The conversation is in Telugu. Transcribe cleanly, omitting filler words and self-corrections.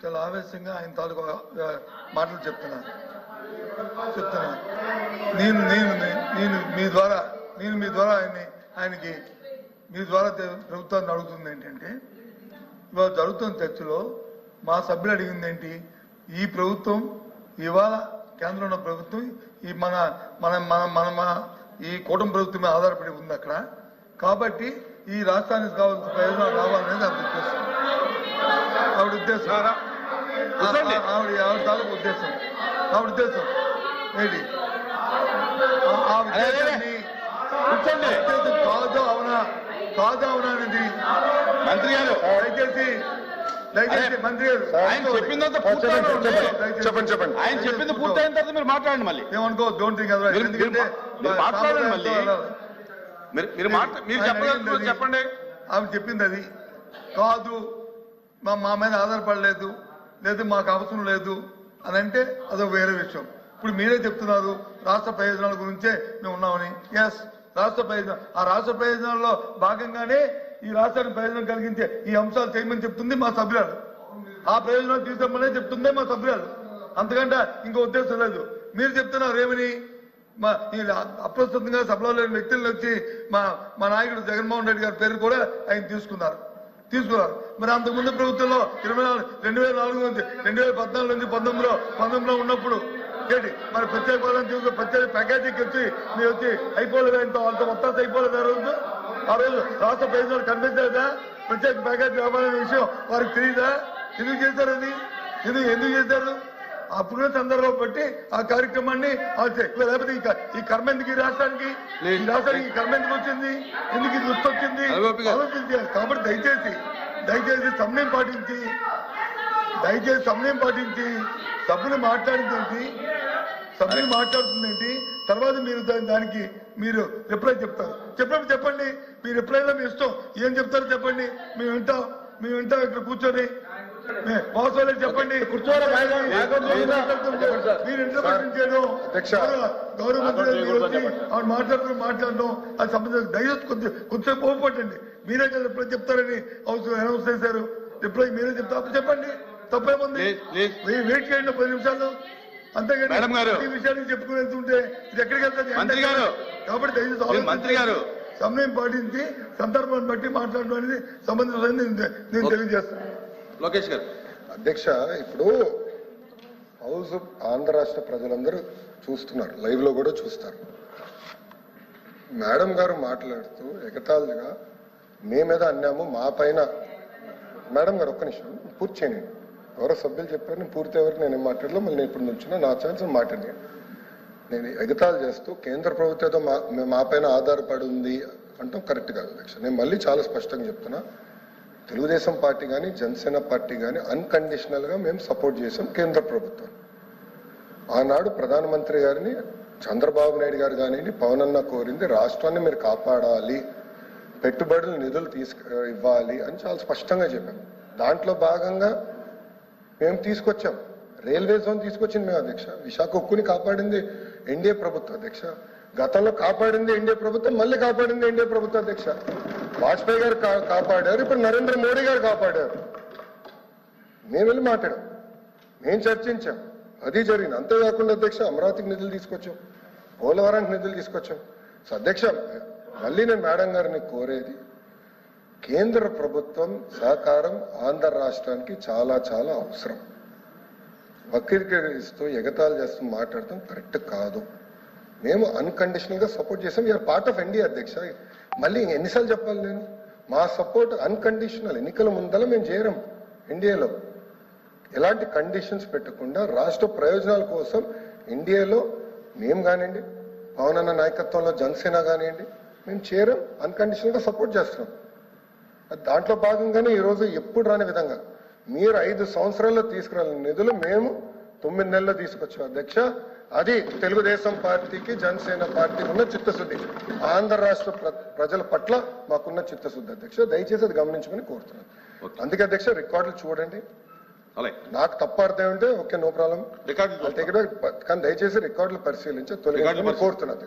చాలా ఆవేశంగా ఆయన తాలూకు మాటలు చెప్తున్నాను. నేను నేను నేను మీ ద్వారా ఆయనకి మీ ద్వారా ప్రభుత్వాన్ని అడుగుతుంది ఏంటంటే, ఇవాళ జరుగుతున్న చర్చలో మా సభ్యులు అడిగింది ఏంటి, ఈ ప్రభుత్వం ఇవాళ కేంద్రంలో ఉన్న ప్రభుత్వం ఈ మన మన మన మన మన ఈ కూటమి ప్రభుత్వం మీద ఆధారపడి ఉంది అక్కడ. కాబట్టి ఈ రాష్ట్రానికి కావాల్సిన ప్రయోజనాలు రావాలనేది ఆవిడ ఉద్దేశం. ఆవిడ తాలూకు ఉద్దేశం. ఆవిడ ఉద్దేశం ఏంటి? ఆ ఉద్దేశాన్ని కాదు అవునా అనేది మంత్రి గారు దయచేసి మంత్రి గారు ఆయన చెప్పిందంతా చెప్పండి. ఆయన చెప్పింది పూర్తయిన తర్వాత మీరు మాట్లాడండి. మళ్ళీ ఏమనుకో డోంట్ థింక్ అదర్వైజ్. ఎందుకంటే మాట్లాడండి. మళ్ళీ మీరు చెప్పండి. ఆమె చెప్పింది అది కాదు, మా మీద ఆధారపడలేదు, లేదు మాకు అవసరం లేదు అని అంటే అదొక వేరే విషయం. ఇప్పుడు మీరే చెప్తున్నారు రాష్ట్ర ప్రయోజనాల గురించే మేము ఉన్నామని. ఎస్, రాష్ట్ర ప్రయోజనం, ఆ రాష్ట్ర ప్రయోజనాల్లో భాగంగానే ఈ రాష్ట్రానికి ప్రయోజనం కలిగించే ఈ అంశాలు చేయమని చెప్తుంది మా సభ్యురాలు. ఆ ప్రయోజనాలు తీసుకోమనే చెప్తుందే మా సభ్యురాలు. అంతకంటే ఇంకో ఉద్దేశం లేదు. మీరు చెప్తున్నారు ఏమని, మా అప్రస్తుతంగా సభలో లేని వ్యక్తులను వచ్చి మా నాయకుడు జగన్మోహన్ రెడ్డి గారి పేరు కూడా ఆయన తీసుకున్నారు. మరి అంతకుముందు ప్రభుత్వంలో 2004 నుంచి 2014 నుంచి 19లో ఉన్నప్పుడు ఏంటి మరి ప్రత్యేక పదం చూసి ప్రత్యేక ప్యాకేజీకి వచ్చి మీరు వచ్చి అయిపోలేదు, అంత మొత్తం అయిపోలేదు. ఆ రోజు రాష్ట్ర ప్రయోజనాలు కనిపించలేదా? ప్రత్యేక ప్యాకేజీ వ్యాపారం విషయం వారికి తెలియదా? ఎందుకు చేశారు అది? ఎందుకు చేశారు? అప్పుడున్న సందర్భం బట్టి ఆ కార్యక్రమాన్ని లేకపోతే ఈ కర్మ ఎందుకు ఈ రాష్ట్రానికి ఈ కర్మ ఎందుకు వచ్చింది, ఎందుకు ఇది వచ్చింది ఆలోచించాలి. కాబట్టి దయచేసి సమయం పాటించి సభ్యులు మాట్లాడుతుందేంటి, తర్వాత మీరు దానికి మీరు రిప్లై చెప్తారు. చెప్పండి. మీ రిప్లైలో మీ ఇష్టం, ఏం చెప్తారో చెప్పండి. మేము వింటాం ఇక్కడ కూర్చొని. చెప్పండి. మీరు ఇంటర్ప్రిటేషన్ చేయడం, గౌరవ మంత్రి మాట్లాడడం అది సంబంధించిన దయచేసి కొంచెం పోపట్టండి. మీరే కదా రిప్లై చెప్తారని అనౌన్స్ చేశారు. రిప్లై మీరే చెప్తారు, చెప్పండి. తప్పేముంది? వెయిట్ చేయండి 10 నిమిషాలు. అంతేగాని ఈ విషయానికి చెప్పుకుని వెళ్తుంటే ఇది ఎక్కడికి వెళ్తుంది? కాబట్టి దయచేసి సమయం పాటించి సందర్భాన్ని బట్టి మాట్లాడడం అనేది సంబంధించిన నేను తెలియజేస్తాను. లోకేష్ గారు. అధ్యక్ష, ఇప్పుడు హౌస్ ఆంధ్ర రాష్ట్ర ప్రజలందరూ చూస్తున్నారు, లైవ్ లో కూడా చూస్తారు. మేడం గారు మాట్లాడుతూ ఎగతాళిగా మేమేదో అన్నాము మా పైన. మేడం గారు ఒక్క నిమిషం పూర్తి చేయండి. ఎవరో సభ్యులు చెప్పారు, నేను పూర్తి ఎవరికి నేను మాట్లాడలో మళ్ళీ నేను ఇప్పుడు నుంచున్నా, నా ఛాన్స్ మాట్లాడాను. నేను ఎగతాళి చేస్తూ కేంద్ర ప్రభుత్వంతో మా పైన ఆధారపడి ఉంది అంటాం కరెక్ట్ కాదు అధ్యక్ష. నేను మళ్ళీ చాలా స్పష్టంగా చెప్తున్నా, తెలుగుదేశం పార్టీ కానీ జనసేన పార్టీ కానీ అన్కండిషనల్ గా మేము సపోర్ట్ చేసాం కేంద్ర ప్రభుత్వం. ఆనాడు ప్రధానమంత్రి గారిని చంద్రబాబు నాయుడు గారు కానివ్వండి, పవన్ అన్న కోరింది రాష్ట్రాన్ని మీరు కాపాడాలి, పెట్టుబడులు నిధులు ఇవ్వాలి అని చాలా స్పష్టంగా చెప్పాం. దాంట్లో భాగంగా మేము తీసుకొచ్చాం. రైల్వే జోన్ తీసుకొచ్చింది మేము అధ్యక్ష. విశాఖ ఉక్కుని కాపాడింది ఎన్డీఏ ప్రభుత్వం అధ్యక్ష. గతంలో కాపాడింది ఎన్డీఏ ప్రభుత్వం, మళ్ళీ కాపాడింది ఎన్డీఏ ప్రభుత్వం అధ్యక్ష. వాజ్పేయి గారు కాపాడారు, ఇప్పుడు నరేంద్ర మోడీ గారు కాపాడారు. మేము వెళ్ళి మాట్లాడాం, మేము చర్చించాం, అది జరిగింది. అంతేకాకుండా అధ్యక్ష అమరావతికి నిధులు తీసుకొచ్చాం, పోలవరానికి నిధులు తీసుకొచ్చాం. సో అధ్యక్ష మళ్ళీ నేను మేడం గారిని కోరేది, కేంద్ర ప్రభుత్వం సహకారం ఆంధ్ర రాష్ట్రానికి చాలా చాలా అవసరం. వక్రీకరిస్తూ ఎగతాళి చేస్తూ మాట్లాడటం కరెక్ట్ కాదు. మేము అన్కండిషనల్ గా సపోర్ట్ చేసాం. యూఆర్ పార్ట్ ఆఫ్ ఎన్డీఏ అధ్యక్ష. మళ్ళీ ఎన్నిసార్లు చెప్పాలి నేను? మా సపోర్ట్ అన్కండిషనల్. ఎన్నికల ముందల మేము చేరం ఎన్డీఏలో ఎలాంటి కండిషన్స్ పెట్టకుండా రాష్ట్ర ప్రయోజనాల కోసం ఎన్డీఏలో మేము కానివ్వండి, పవన్ అన్న నాయకత్వంలో జనసేన కానివ్వండి, మేము చేరం అన్కండిషనల్ గా సపోర్ట్ చేస్తున్నాం. దాంట్లో భాగంగానే ఈరోజు ఎప్పుడు రాని విధంగా మీరు 5 సంవత్సరాల్లో తీసుకురాలని నిధులు మేము 9 నెలల్లో తీసుకొచ్చాం అధ్యక్ష. అది తెలుగుదేశం పార్టీకి జనసేన పార్టీకి ఉన్న చిత్తశుద్ధి, ఆంధ్ర రాష్ట్ర ప్రజల పట్ల మాకున్న చిత్తశుద్ధి అధ్యక్ష. దయచేసి అది గమనించుకుని కోరుతున్నాను. అందుకే అధ్యక్ష రికార్డులు చూడండి. నాకు తప్పు అర్థం ఉంటే ఓకే, నో ప్రాబ్లం, కానీ దయచేసి రికార్డులు పరిశీలించి తొలగించాలని కోరుతున్నాను.